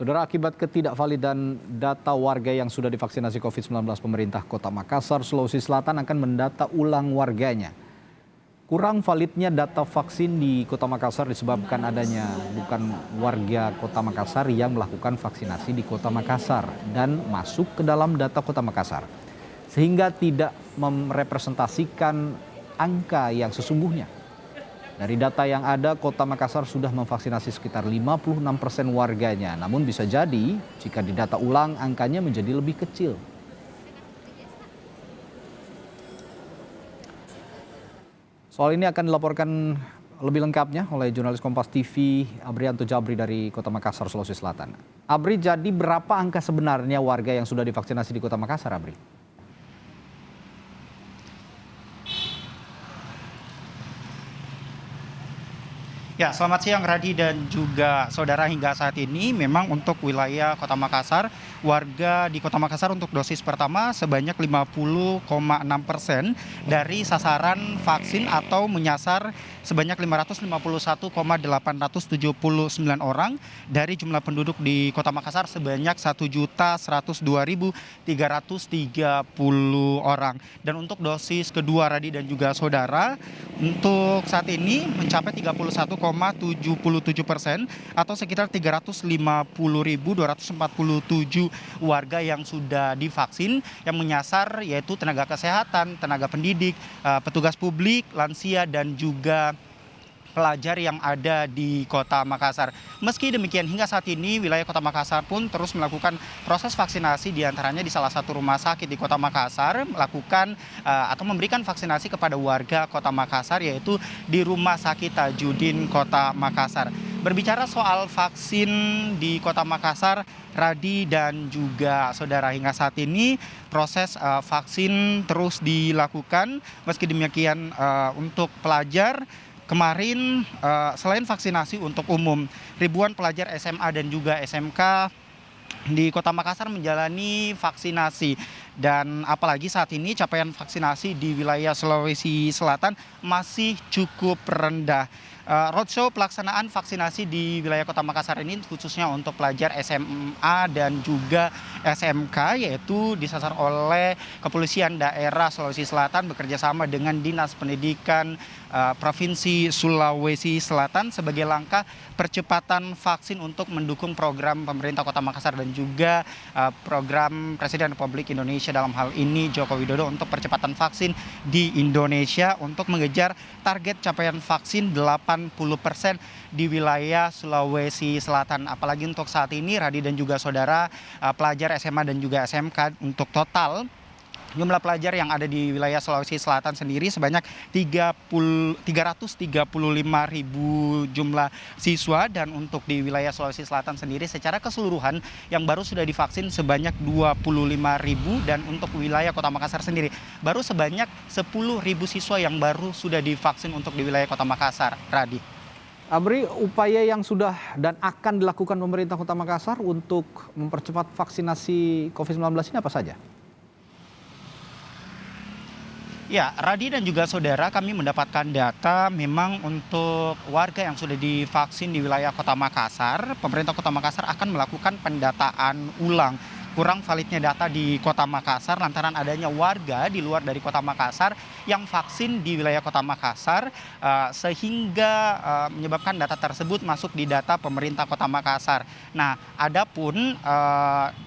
Saudara, akibat ketidakvalidan data warga yang sudah divaksinasi COVID-19, pemerintah Kota Makassar, Sulawesi Selatan akan mendata ulang warganya. Kurang validnya data vaksin di Kota Makassar disebabkan adanya bukan warga Kota Makassar yang melakukan vaksinasi di Kota Makassar dan masuk ke dalam data Kota Makassar, sehingga tidak merepresentasikan angka yang sesungguhnya. Dari data yang ada, Kota Makassar sudah memvaksinasi sekitar 56% warganya. Namun bisa jadi jika didata ulang angkanya menjadi lebih kecil. Soal ini akan dilaporkan lebih lengkapnya oleh jurnalis Kompas TV Abrianto Jabri dari Kota Makassar, Sulawesi Selatan. Abri, jadi berapa angka sebenarnya warga yang sudah divaksinasi di Kota Makassar, Abri? Ya, selamat siang Radi dan juga saudara. Hingga saat ini memang untuk wilayah Kota Makassar, warga di Kota Makassar untuk dosis pertama sebanyak 50,6% dari sasaran vaksin atau menyasar sebanyak 551,879 orang dari jumlah penduduk di Kota Makassar sebanyak 1.102.330 orang. Dan untuk dosis kedua Radi dan juga saudara, untuk saat ini mencapai 31,77% atau sekitar 350.247 warga yang sudah divaksin, yang menyasar yaitu tenaga kesehatan, tenaga pendidik, petugas publik, lansia dan juga pelajar yang ada di Kota Makassar. Meski demikian, hingga saat ini wilayah Kota Makassar pun terus melakukan proses vaksinasi, diantaranya di salah satu rumah sakit di Kota Makassar, melakukan atau memberikan vaksinasi kepada warga Kota Makassar, yaitu di Rumah Sakit Tajudin Kota Makassar. Berbicara soal vaksin di Kota Makassar, Radi dan juga saudara, hingga saat ini proses vaksin terus dilakukan. Meski demikian, untuk pelajar kemarin selain vaksinasi untuk umum, ribuan pelajar SMA dan juga SMK di Kota Makassar menjalani vaksinasi. Dan apalagi saat ini capaian vaksinasi di wilayah Sulawesi Selatan masih cukup rendah. Roadshow pelaksanaan vaksinasi di wilayah Kota Makassar ini khususnya untuk pelajar SMA dan juga SMK, yaitu disasar oleh Kepolisian Daerah Sulawesi Selatan bekerjasama dengan Dinas Pendidikan Provinsi Sulawesi Selatan sebagai langkah percepatan vaksin untuk mendukung program pemerintah Kota Makassar dan juga program Presiden Republik Indonesia, dalam hal ini Joko Widodo, untuk percepatan vaksin di Indonesia untuk mengejar target capaian vaksin 80% di wilayah Sulawesi Selatan. Apalagi untuk saat ini Radi dan juga saudara, pelajar SMA dan juga SMK, untuk total jumlah pelajar yang ada di wilayah Sulawesi Selatan sendiri sebanyak 335.000 jumlah siswa, dan untuk di wilayah Sulawesi Selatan sendiri secara keseluruhan yang baru sudah divaksin sebanyak 25.000, dan untuk wilayah Kota Makassar sendiri baru sebanyak 10.000 siswa yang baru sudah divaksin untuk di wilayah Kota Makassar. Radi. Abri, upaya yang sudah dan akan dilakukan pemerintah Kota Makassar untuk mempercepat vaksinasi COVID-19 ini apa saja? Ya, Radi dan juga saudara, kami mendapatkan data memang untuk warga yang sudah divaksin di wilayah Kota Makassar, pemerintah Kota Makassar akan melakukan pendataan ulang. Kurang validnya data di Kota Makassar lantaran adanya warga di luar dari Kota Makassar yang vaksin di wilayah Kota Makassar, sehingga menyebabkan data tersebut masuk di data pemerintah Kota Makassar. Nah, adapun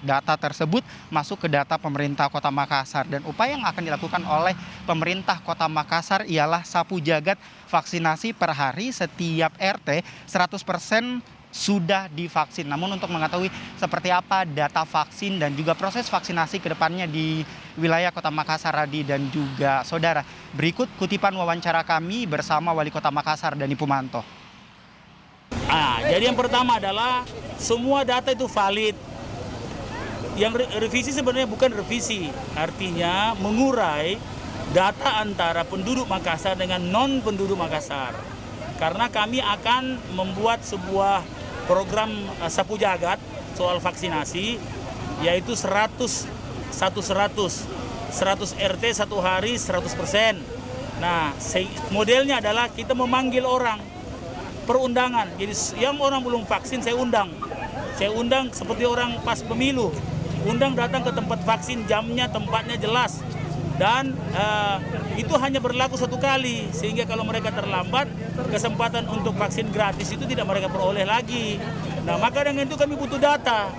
data tersebut masuk ke data pemerintah Kota Makassar, dan upaya yang akan dilakukan oleh pemerintah Kota Makassar ialah sapu jagat vaksinasi per hari. Setiap RT 100% sudah divaksin. Namun untuk mengetahui seperti apa data vaksin dan juga proses vaksinasi ke depannya di wilayah Kota Makassar, Radi dan juga saudara, berikut kutipan wawancara kami bersama Wali Kota Makassar, Dani Pumanto. Jadi yang pertama adalah semua data itu valid. Yang revisi sebenarnya bukan revisi, artinya mengurai data antara penduduk Makassar dengan non penduduk Makassar. Karena kami akan membuat sebuah program sapu jagat soal vaksinasi, yaitu 100 RT satu hari 100%. Nah, modelnya adalah kita memanggil orang per undangan. Jadi yang orang belum vaksin saya undang. Saya undang seperti orang pas pemilu, undang datang ke tempat vaksin, jamnya, tempatnya jelas. Dan itu hanya berlaku 1 kali, sehingga kalau mereka terlambat, kesempatan untuk vaksin gratis itu tidak mereka peroleh lagi. Nah, maka dengan itu kami butuh data.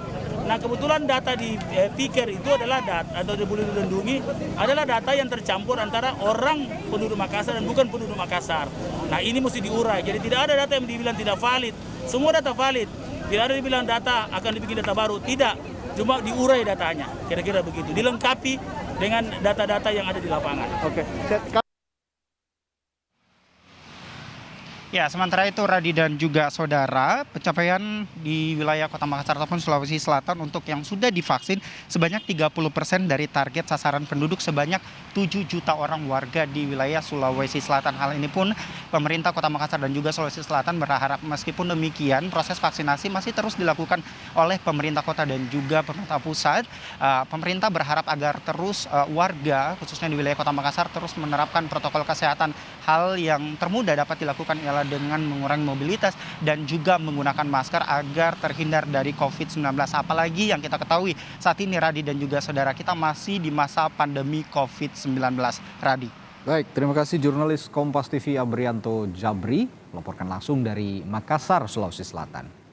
Nah, kebetulan data di Piker itu adalah data, atau di Peduli Lindungi adalah data yang tercampur antara orang penduduk Makassar dan bukan penduduk Makassar. Nah, ini mesti diurai. Jadi tidak ada data yang dibilang tidak valid. Semua data valid. Tidak ada dibilang data akan dibikin data baru. Tidak. Cuma diurai datanya. Kira-kira begitu. Dilengkapi dengan data-data yang ada di lapangan. Oke. Ya, sementara itu Radi dan juga saudara, pencapaian di wilayah Kota Makassar ataupun Sulawesi Selatan untuk yang sudah divaksin sebanyak 30% dari target sasaran penduduk sebanyak 7 juta orang warga di wilayah Sulawesi Selatan. Hal ini pun pemerintah Kota Makassar dan juga Sulawesi Selatan berharap meskipun demikian proses vaksinasi masih terus dilakukan oleh pemerintah kota dan juga pemerintah pusat. Pemerintah berharap agar terus warga khususnya di wilayah Kota Makassar terus menerapkan protokol kesehatan. Hal yang termudah dapat dilakukan ialah dengan mengurangi mobilitas dan juga menggunakan masker agar terhindar dari COVID-19. Apalagi yang kita ketahui saat ini Radi dan juga saudara, kita masih di masa pandemi COVID-19. Radi. Baik, terima kasih jurnalis Kompas TV Abrianto Jabri melaporkan langsung dari Makassar, Sulawesi Selatan.